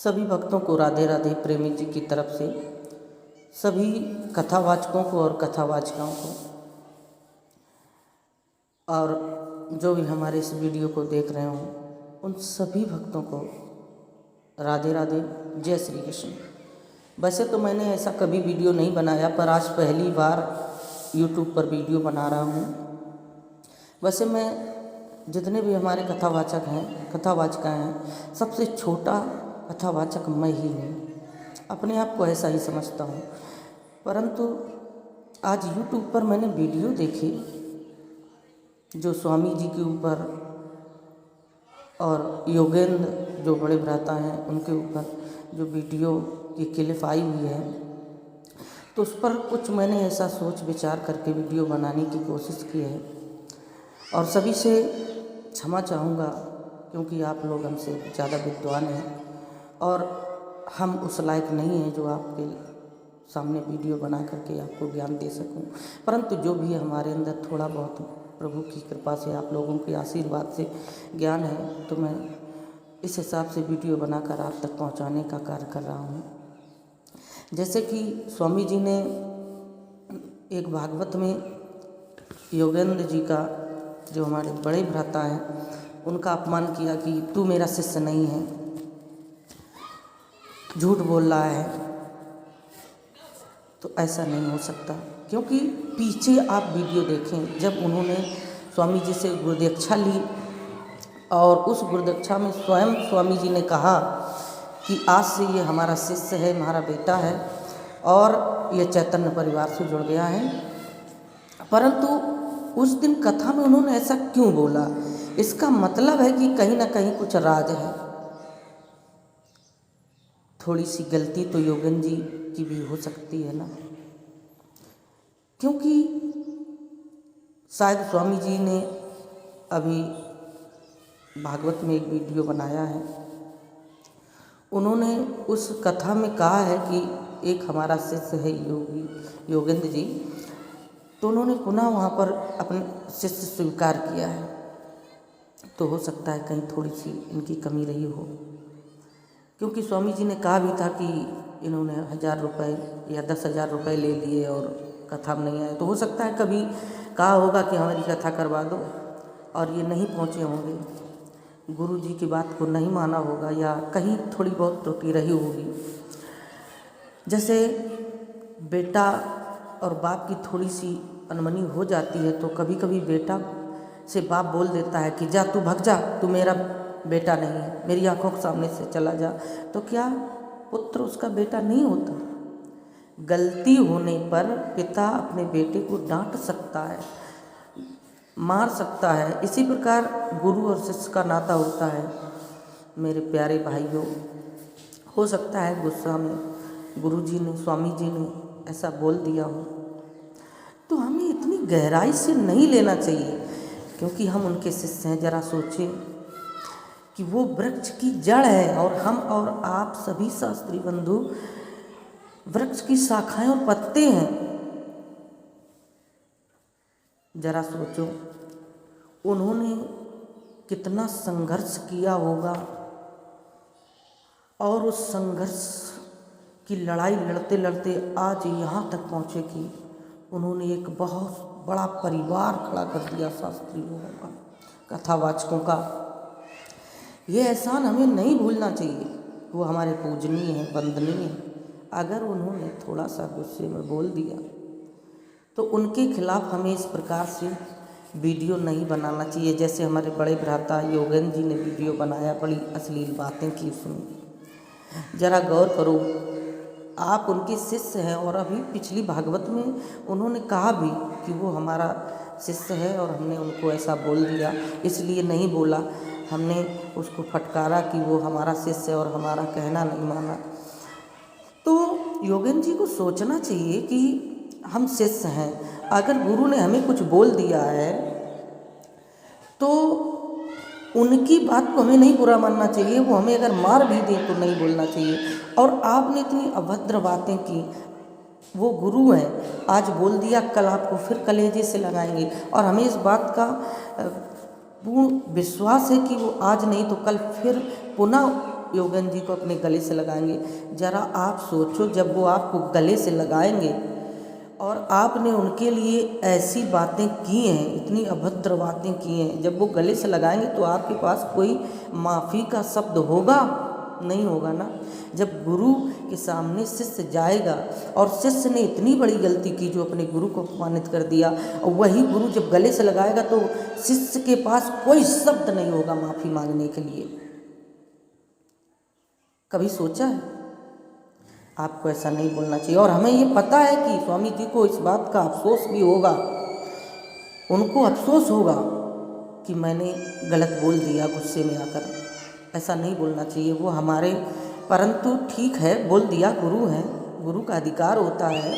सभी भक्तों को राधे राधे प्रेमी जी की तरफ से, सभी कथावाचकों को और कथावाचिकाओं को, और जो भी हमारे इस वीडियो को देख रहे हों उन सभी भक्तों को राधे राधे, जय श्री कृष्ण। वैसे तो मैंने ऐसा कभी वीडियो नहीं बनाया, पर आज पहली बार YouTube पर वीडियो बना रहा हूँ। वैसे मैं जितने भी हमारे कथावाचक हैं, कथावाचिकाएँ हैं, सबसे छोटा कथावाचक मैं ही हूँ। अपने आप को ऐसा ही समझता हूँ। परंतु आज YouTube पर मैंने वीडियो देखी जो स्वामी जी के ऊपर और योगेंद्र जो बड़े भ्राता हैं उनके ऊपर जो वीडियो की क्लिप आई हुई है, तो उस पर कुछ मैंने ऐसा सोच विचार करके वीडियो बनाने की कोशिश की है। और सभी से क्षमा चाहूँगा क्योंकि आप लोग हमसे ज़्यादा विद्वान हैं और हम उस लायक नहीं हैं जो आपके सामने वीडियो बना करके आपको ज्ञान दे सकूं। परंतु जो भी हमारे अंदर थोड़ा बहुत प्रभु की कृपा से, आप लोगों के आशीर्वाद से ज्ञान है, तो मैं इस हिसाब से वीडियो बनाकर आप तक पहुंचाने का कार्य कर रहा हूं। जैसे कि स्वामी जी ने एक भागवत में योगेंद्र जी का, जो हमारे बड़े भ्राता हैं, उनका अपमान किया कि तू मेरा शिष्य नहीं है, झूठ बोल रहा है। तो ऐसा नहीं हो सकता, क्योंकि पीछे आप वीडियो देखें, जब उन्होंने स्वामी जी से गुरुदीक्षा ली और उस गुरुदीक्षा में स्वयं स्वामी जी ने कहा कि आज से ये हमारा शिष्य है, हमारा बेटा है और ये चैतन्य परिवार से जुड़ गया है। परंतु उस दिन कथा में उन्होंने ऐसा क्यों बोला? इसका मतलब है कि कहीं ना कहीं कुछ राज है। थोड़ी सी गलती तो योगेंद्र जी की भी हो सकती है ना, क्योंकि शायद स्वामी जी ने अभी भागवत में एक वीडियो बनाया है, उन्होंने उस कथा में कहा है कि एक हमारा शिष्य है योगेंद्र जी, तो उन्होंने पुनः वहाँ पर अपने शिष्य स्वीकार किया है। तो हो सकता है कहीं थोड़ी सी इनकी कमी रही हो, क्योंकि स्वामी जी ने कहा भी था कि इन्होंने 1000 रुपये या 10,000 रुपये ले लिए और कथा में नहीं आए। तो हो सकता है कभी कहा होगा कि हमारी कथा करवा दो और ये नहीं पहुँचे होंगे, गुरु जी की बात को नहीं माना होगा, या कहीं थोड़ी बहुत त्रुटि रही होगी। जैसे बेटा और बाप की थोड़ी सी अनमनी हो जाती है, तो कभी कभी बेटा से बाप बोल देता है कि जा तू भग जा, तू मेरा बेटा नहीं है, मेरी आंखों के सामने से चला जा। तो क्या पुत्र उसका बेटा नहीं होता? गलती होने पर पिता अपने बेटे को डांट सकता है, मार सकता है। इसी प्रकार गुरु और शिष्य का नाता होता है। मेरे प्यारे भाइयों, हो सकता है गुस्सा में गुरु जी ने, स्वामी जी ने ऐसा बोल दिया हो, तो हमें इतनी गहराई से नहीं लेना चाहिए, क्योंकि हम उनके शिष्य हैं। जरा सोचें कि वो वृक्ष की जड़ है और हम और आप सभी शास्त्री बंधु वृक्ष की शाखाएं और पत्ते हैं। जरा सोचो, उन्होंने कितना संघर्ष किया होगा और उस संघर्ष की लड़ाई लड़ते लड़ते आज यहाँ तक पहुँचे कि उन्होंने एक बहुत बड़ा परिवार खड़ा कर दिया, शास्त्री लोगों का, कथावाचकों का। ये एहसान हमें नहीं भूलना चाहिए। वो हमारे पूजनीय हैं, वंदनीय हैं। अगर उन्होंने थोड़ा सा गुस्से में बोल दिया तो उनके खिलाफ हमें इस प्रकार से वीडियो नहीं बनाना चाहिए। जैसे हमारे बड़े भ्राता योगेंद्र जी ने वीडियो बनाया, बड़ी अश्लील बातें की उसमें। जरा गौर करो, आप उनके शिष्य हैं और अभी पिछली भागवत में उन्होंने कहा भी कि वो हमारा शिष्य है और हमने उनको ऐसा बोल दिया, इसलिए नहीं बोला, हमने उसको फटकारा कि वो हमारा शिष्य है और हमारा कहना नहीं माना। तो योगेंद्र जी को सोचना चाहिए कि हम शिष्य हैं, अगर गुरु ने हमें कुछ बोल दिया है तो उनकी बात को हमें नहीं बुरा मानना चाहिए। वो हमें अगर मार भी दे तो नहीं बोलना चाहिए। और आपने इतनी अभद्र बातें की, वो गुरु हैं, आज बोल दिया, कल आपको फिर कलेजे से लगाएंगे। और हमें इस बात का पूर्ण विश्वास है कि वो आज नहीं तो कल फिर पुनः योगेंद्र जी को अपने गले से लगाएंगे। ज़रा आप सोचो, जब वो आपको गले से लगाएंगे और आपने उनके लिए ऐसी बातें की हैं, इतनी अभद्र बातें की हैं, जब वो गले से लगाएंगे तो आपके पास कोई माफ़ी का शब्द होगा? नहीं होगा ना। जब गुरु के सामने शिष्य जाएगा और शिष्य ने इतनी बड़ी गलती की जो अपने गुरु को अपमानित कर दिया, और वही गुरु जब गले से लगाएगा तो शिष्य के पास कोई शब्द नहीं होगा माफ़ी मांगने के लिए। कभी सोचा है? आपको ऐसा नहीं बोलना चाहिए। और हमें ये पता है कि स्वामी जी को इस बात का अफसोस भी होगा, उनको अफसोस होगा कि मैंने गलत बोल दिया गुस्से में आकर। ऐसा नहीं बोलना चाहिए वो हमारे, परंतु ठीक है, बोल दिया, गुरु हैं, गुरु का अधिकार होता है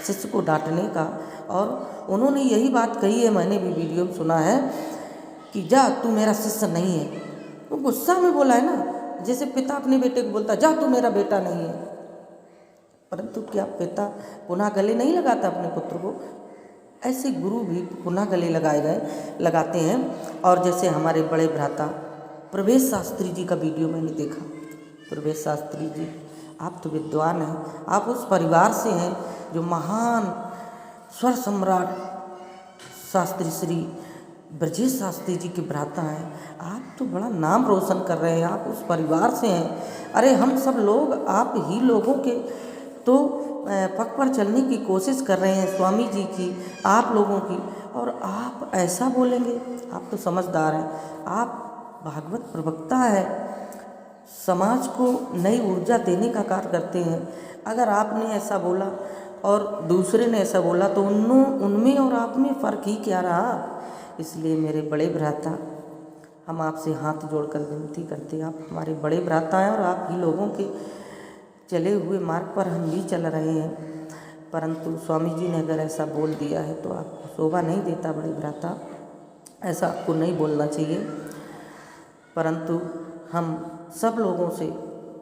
शिष्य को डांटने का। और उन्होंने यही बात कही है, मैंने भी वीडियो में सुना है कि जा तू मेरा शिष्य नहीं है। वो गुस्सा में बोला है ना, जैसे पिता अपने बेटे को बोलता जा तू मेरा बेटा नहीं है। परंतु क्या पिता पुनः गले नहीं लगाता अपने पुत्र को? ऐसे गुरु भी पुनः गले लगाते हैं। और जैसे हमारे बड़े भ्राता प्रवेश शास्त्री जी का वीडियो मैंने देखा। प्रवेश शास्त्री जी, आप तो विद्वान हैं, आप उस परिवार से हैं जो महान स्वर सम्राट शास्त्री श्री ब्रजेश शास्त्री जी के भ्राता हैं। आप तो बड़ा नाम रोशन कर रहे हैं, आप उस परिवार से हैं। अरे हम सब लोग आप ही लोगों के तो पग पर चलने की कोशिश कर रहे हैं, स्वामी जी की, आप लोगों की, और आप ऐसा बोलेंगे? आप तो समझदार हैं, आप भागवत प्रवक्ता है, समाज को नई ऊर्जा देने का कार्य करते हैं। अगर आपने ऐसा बोला और दूसरे ने ऐसा बोला तो उनमें और आप में फ़र्क ही क्या रहा? इसलिए मेरे बड़े भ्राता, हम आपसे हाथ जोड़कर विनती करते हैं, आप हमारे बड़े भ्राता हैं और आप ही लोगों के चले हुए मार्ग पर हम भी चल रहे हैं। परंतु स्वामी जी ने अगर ऐसा बोल दिया है तो आपको शोभा नहीं देता बड़े भ्राता, ऐसा आपको नहीं बोलना चाहिए। परंतु हम सब लोगों से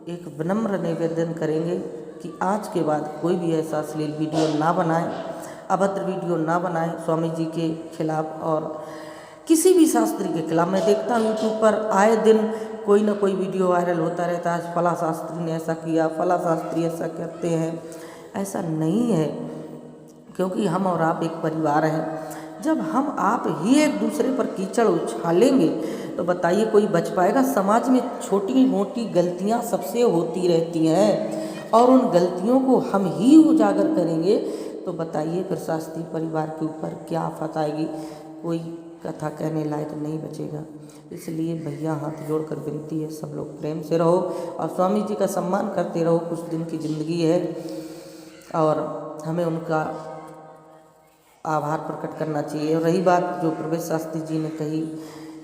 एक विनम्र निवेदन करेंगे कि आज के बाद कोई भी ऐसा अश्लील वीडियो ना बनाएं, अभद्र वीडियो ना बनाएं स्वामी जी के खिलाफ और किसी भी शास्त्री के खिलाफ। मैं देखता हूँ यूट्यूब पर आए दिन कोई ना कोई वीडियो वायरल होता रहता है, फला शास्त्री ने ऐसा किया, फला शास्त्री ऐसा करते हैं। ऐसा नहीं है, क्योंकि हम और आप एक परिवार हैं। जब हम आप ही एक दूसरे पर कीचड़ उछालेंगे तो बताइए कोई बच पाएगा? समाज में छोटी मोटी गलतियां सबसे होती रहती हैं और उन गलतियों को हम ही उजागर करेंगे तो बताइए फिर शास्त्री परिवार के ऊपर क्या आफत आएगी? कोई कथा कहने लायक नहीं बचेगा। इसलिए भैया हाथ जोड़कर विनती है, सब लोग प्रेम से रहो और स्वामी जी का सम्मान करते रहो। कुछ दिन की ज़िंदगी है और हमें उनका आभार प्रकट करना चाहिए। और रही बात जो प्रवेश शास्त्री जी ने कही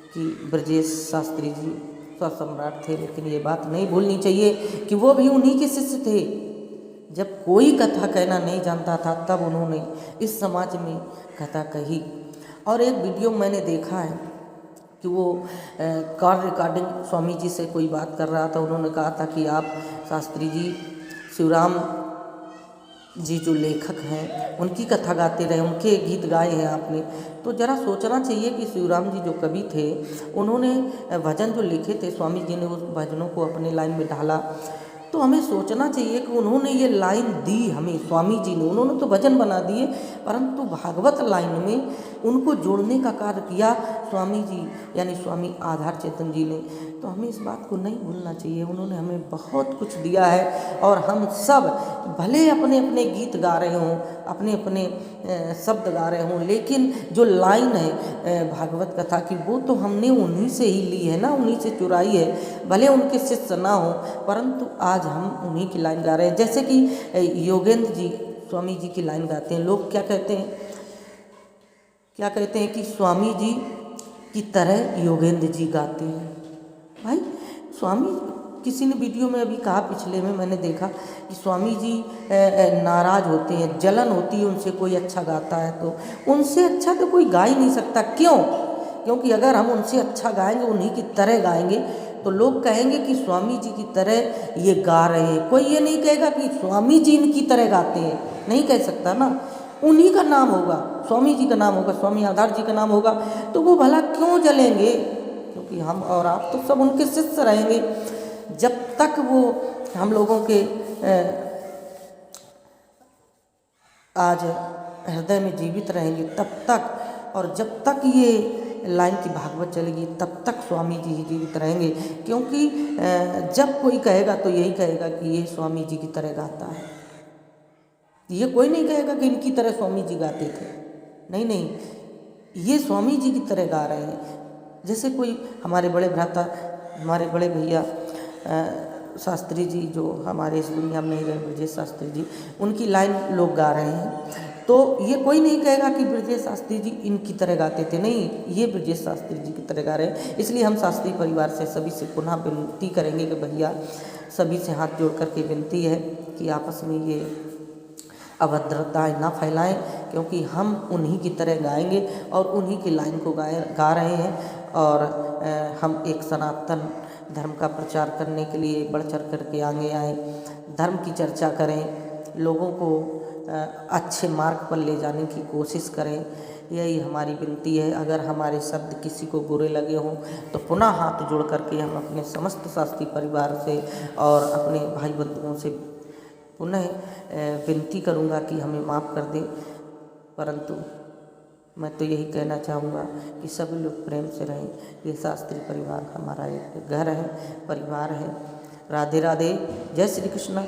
कि ब्रजेश शास्त्री जी स्वर सम्राट थे, लेकिन ये बात नहीं भूलनी चाहिए कि वो भी उन्हीं के शिष्य थे। जब कोई कथा कहना नहीं जानता था तब उन्होंने इस समाज में कथा कही। और एक वीडियो मैंने देखा है कि वो कॉल रिकॉर्डिंग स्वामी जी से कोई बात कर रहा था। उन्होंने कहा था कि आप शास्त्री जी शिवराम जी जो लेखक हैं उनकी कथा गाते रहे, उनके गीत गाए हैं आपने। तो ज़रा सोचना चाहिए कि शिवराम जी जो कवि थे उन्होंने भजन जो लिखे थे, स्वामी जी ने उस भजनों को अपने लाइन में ढाला। तो हमें सोचना चाहिए कि उन्होंने ये लाइन दी हमें, स्वामी जी ने, उन्होंने तो भजन बना दिए परंतु भागवत लाइन में उनको जोड़ने का कार्य किया स्वामी जी यानी स्वामी आधार चेतन जी ने। तो हमें इस बात को नहीं भूलना चाहिए। उन्होंने हमें बहुत कुछ दिया है और हम सब भले अपने अपने गीत गा रहे हों, अपने अपने शब्द गा रहे हों, लेकिन जो लाइन है भागवत कथा की वो तो हमने उन्हीं से ही ली है ना, उन्हीं से चुराई है। भले उनके शिष्य ना हो परंतु आज हम उन्हीं की लाइन गा रहे हैं। जैसे कि योगेंद्र जी स्वामी जी की लाइन गाते हैं। लोग क्या कहते हैं कि स्वामी जी की तरह योगेंद्र जी गाते हैं। भाई स्वामी, किसी ने वीडियो में अभी कहा, पिछले में मैंने देखा कि स्वामी जी नाराज़ होते हैं, जलन होती है उनसे कोई अच्छा गाता है तो। उनसे अच्छा तो कोई गा ही नहीं सकता। क्यों? क्योंकि अगर हम उनसे अच्छा गाएंगे, उन्हीं की तरह गाएंगे तो लोग कहेंगे कि स्वामी जी की तरह ये गा रहे हैं। कोई ये नहीं कहेगा कि स्वामी जी इनकी तरह गाते हैं, नहीं कह सकता ना। उन्हीं का नाम होगा, स्वामी जी का नाम होगा, स्वामी आधार जी का नाम होगा, तो वो भला क्यों जलेंगे? क्योंकि हम और आप तो सब उनके शिष्य रहेंगे। जब तक वो हम लोगों के आज हृदय में जीवित रहेंगे तब तक, और जब तक ये लाइन की भागवत चलेगी तब तक स्वामी जी ही जीवित रहेंगे। क्योंकि जब कोई कहेगा तो यही कहेगा कि ये स्वामी जी की तरह गाता है। ये कोई नहीं कहेगा कि इनकी तरह स्वामी जी गाते थे, नहीं नहीं, ये स्वामी जी की तरह गा रहे हैं। जैसे कोई हमारे बड़े भ्राता, हमारे बड़े भैया शास्त्री जी जो हमारे इस दुनिया में नहीं रहे, ब्रजेश शास्त्री जी, उनकी लाइन लोग गा रहे हैं, तो ये कोई नहीं कहेगा कि ब्रजेश शास्त्री जी इनकी तरह गाते थे, नहीं, ये ब्रजेश शास्त्री जी की तरह गा रहे हैं। इसलिए हम शास्त्री परिवार से सभी से पुनः विनती करेंगे कि भैया, सभी से हाथ जोड़ करके विनती है कि आपस में ये अभद्रताएँ ना फैलाएं, क्योंकि हम उन्हीं की तरह गाएंगे और उन्हीं की लाइन को गा रहे हैं। और हम एक सनातन धर्म का प्रचार करने के लिए बढ़ चढ़ करके आगे आए, धर्म की चर्चा करें, लोगों को अच्छे मार्ग पर ले जाने की कोशिश करें, यही हमारी विनती है। अगर हमारे शब्द किसी को बुरे लगे हों तो पुनः हाथ जोड़ करके हम अपने समस्त शास्त्री परिवार से और अपने भाई बंधुओं से पुनः विनती करूंगा कि हमें माफ़ कर दे। परंतु मैं तो यही कहना चाहूँगा कि सभी लोग प्रेम से रहें। ये शास्त्री परिवार हमारा एक घर है, परिवार है। राधे राधे, जय श्री कृष्ण।